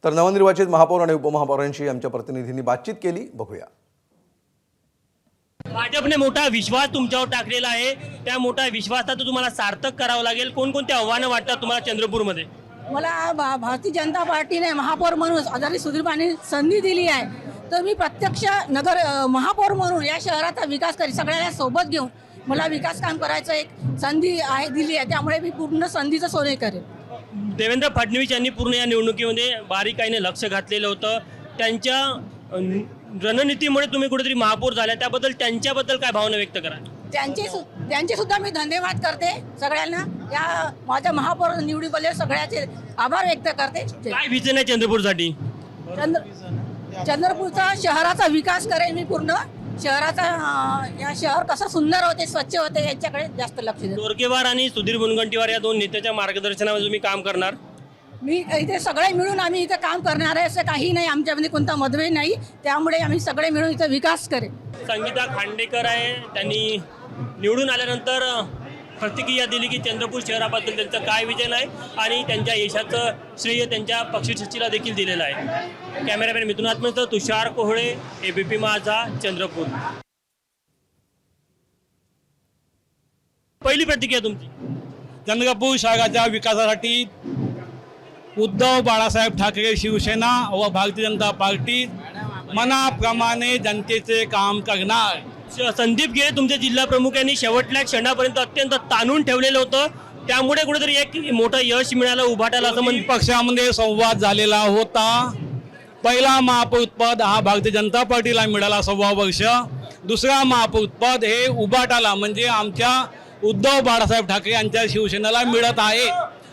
तर नवनिर्वाचित महापौर आणि उपमहापौरांशी आमच्या प्रतिनिधींनी बातचीत केली, बघूया। भाजपने मोठा विश्वास तुमच्यावर टाकलेला आहे, त्या मोठा विश्वासात तुम्हाला सार्थक करावं लागेल। कोणकोणती आव्हानं वाटतात तुम्हाला चंद्रपूरमध्ये? मला भारतीय जनता पार्टीने महापौर म्हणून आदरणीय सुधीरबानी संधी दिली आहे, तर मी प्रत्यक्ष महापौर म्हणून या शहराचा विकास करी सगळ्यांना सोबत घेऊन मला विकास काम करायचं एक संधी आहे दिली आहे, त्यामुळे मी पूर्ण संधीचं सोने करेन। देवेंद्र फडणवीस यांनी पूर्ण या निवडणुकीमध्ये बारीकाईने लक्ष घातलेलं होतं। त्यांच्या रणनीतीमुळे तुम्ही कुठेतरी महापौर झाल्या, त्याबद्दल त्यांच्याबद्दल काय भावना व्यक्त करा? त्यांचे सुद्धा मी धन्यवाद करते सगळ्यांना, या माझ्या महापौर निवडीबद्दल सगळ्याचे आभार व्यक्त करते। काय विजन आहे चंद्रपूरसाठी? चंद्रपूरचा शहराचा विकास करेन मी पूर्ण, शहराचा या शहर कसं सुंदर होते, स्वच्छ होते, याच्याकडे जास्त लक्ष देईन। जोरगेवार आणि सुधीर मुनगंटीवार या दोन नेत्याच्या मार्गदर्शनामध्ये तुम्ही काम करणार? मी इथे सगळे मिळून आम्ही इथे काम करणार आहे, असं काही नाही, आमच्यामध्ये कोणता मतभेद नाही, त्यामुळे आम्ही सगळे मिळून इथे विकास करेन। संगीता खांडेकर आहे, त्यांनी निवडून आल्यानंतर प्रतिक्रिया दिली की चंद्रपूर शहराबद्दल त्यांचं काय विजन आहे आणि त्यांच्या यशाचं श्रेय त्यांच्या पक्षश्रेष्ठीला देखील दिलेलं आहे। कॅमेरामॅन मिथुन आत्मेसह तुषार कोहळे, एबीपी माझा, चंद्रपूर। पहिली प्रतिक्रिया तुमची? चंद्रपूर शहराच्या विकासासाठी उद्धव बाळासाहेब ठाकरे शिवसेना व भारतीय जनता पार्टी मनाप्रमाणे जनतेचे काम करणार। संदीप गिरे तुमचे जिल्हा प्रमुख यांनी शेवटल्या क्षणापर्यंत अत्यंत ताणून ठेवलेलं होतं, त्यामुळे कुठेतरी एक मोठं यश मिळालं उभाटाला असं म्हणून पक्षामध्ये संवाद झालेला होता। पहिला महापौर पद हा भारतीय जनता पार्टीला मिळाला 6 वर्ष, दुसरा महापौर पद हे उभाटाला म्हणजे आमच्या उद्धव बाळासाहेब ठाकरे यांच्या शिवसेनेला मिळत आहे,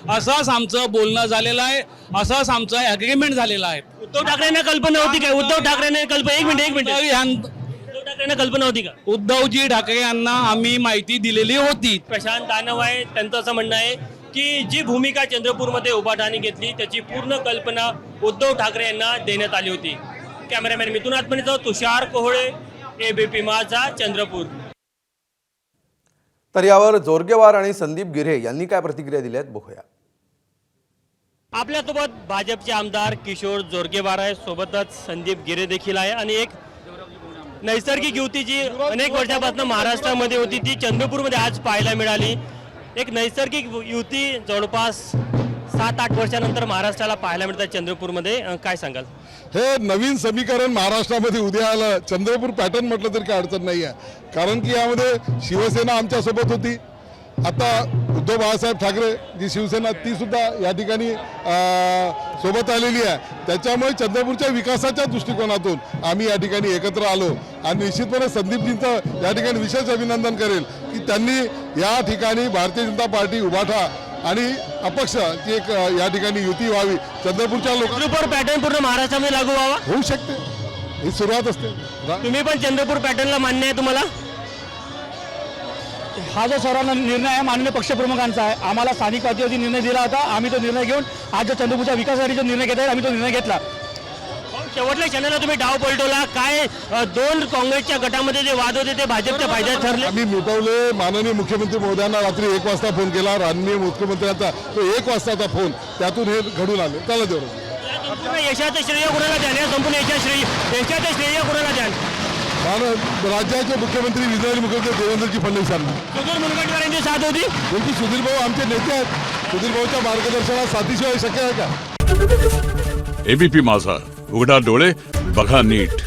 असंच आमचं बोलणं झालेलं आहे, असंच आमचं ॲग्रीमेंट झालेलं आहे। उद्धव ठाकरेंना कल्पना होती काय? उद्धव ठाकरेंना एक मिनिट कल्पना होती का? उद्धवजी ठाकरे यांना आम्ही माहिती दिलेली होती। प्रशांत दानव आहे, त्यांचं असं म्हणणं आहे की जी भूमिका चंद्रपूरमध्ये उभाटाने घेतली त्याची पूर्ण कल्पना उद्धव ठाकरे यांना देण्यात आली होती। कॅमेरामॅन मिथुन आत्मेसह तुषार कोहळे, एबीपी माझा, चंद्रपूर। तर यावर जोरगेवार आणि संदीप गिरे यांनी काय प्रतिक्रिया दिल्या आहेत, बघूया। आपल्यासोबत भाजपचे आमदार किशोर जोरगेवार आहे, सोबतच संदीप गिरे देखील आहे आणि एक नैसर्गिक युती जी अनेक वर्षापासून महाराष्ट्रामध्ये होती ती चंद्रपूरमध्ये आज पाहायला मिळाली। एक नैसर्गिक युती जवळपास 7-8 वर्षानंतर महाराष्ट्राला पाहायला मिळतात चंद्रपूरमध्ये, काय सांगाल? हे नवीन समीकरण महाराष्ट्रामध्ये उद्या आलं, चंद्रपूर पॅटर्न म्हटलं तरी काय अडचण नाही आहे, कारण की यामध्ये शिवसेना आमच्यासोबत होती, आता उद्धव बाळासाहेब ठाकरे जी शिवसेना ती सुद्धा या ठिकाणी सोबत आलेली आहे, त्याच्यामुळे चंद्रपूरच्या विकासाच्या दृष्टिकोनातून आम्ही या ठिकाणी एकत्र आलो आणि निश्चितपणे संदीपजींचं या ठिकाणी विशेष अभिनंदन करेल की त्यांनी या ठिकाणी भारतीय जनता पार्टी उभाटा आणि अपक्षची एक या ठिकाणी युती व्हावी, चंद्रपूरच्या चंद्रपूर पॅटर्न पूर्ण महाराष्ट्रामध्ये लागू व्हावा होऊ शकते, ही सुरुवात असते। तुम्ही पण चंद्रपूर पॅटर्नला मान्य आहे तुम्हाला? हा जो सर्वांना निर्णय आहे माननीय पक्षप्रमुखांचा आहे, आम्हाला स्थानिक पातळीवरती निर्णय दिला होता, आम्ही तो निर्णय घेऊन आज जो चंद्रपूरच्या विकासासाठी जो निर्णय घेत आहे आम्ही तो निर्णय घेतला। शेवटल्या क्षणाला तुम्ही डाव पलटवला, काय 2 काँग्रेसच्या गटामध्ये जे वाद होते ते भाजपच्या फायद्यात ठरले? आम्ही मिटवले। माननीय मुख्यमंत्री महोदयांना रात्री 1 वाजता फोन केला, माननीय मुख्यमंत्र्यांचा तो 1 वाजताचा फोन, त्यातून हे घडून आले। चला तेवढं संपूर्ण यशाचं श्रेय कोणाला द्याल? या संपूर्ण यशाचं श्रेय कोणाला द्याल? राज्याचे मुख्यमंत्री विजयी मुख्यमंत्री देवेंद्रजी फडणवीस यांना। सुधीर मुनगंटीवार यांची साथ होती, त्यांची सुधीर भाऊ आमचे नेते आहेत, सुधीर भाऊच्या मार्गदर्शनात साथीशिवाय शक्य आहे का? एबीपी माझा, उघडा डोळे बघा नीट।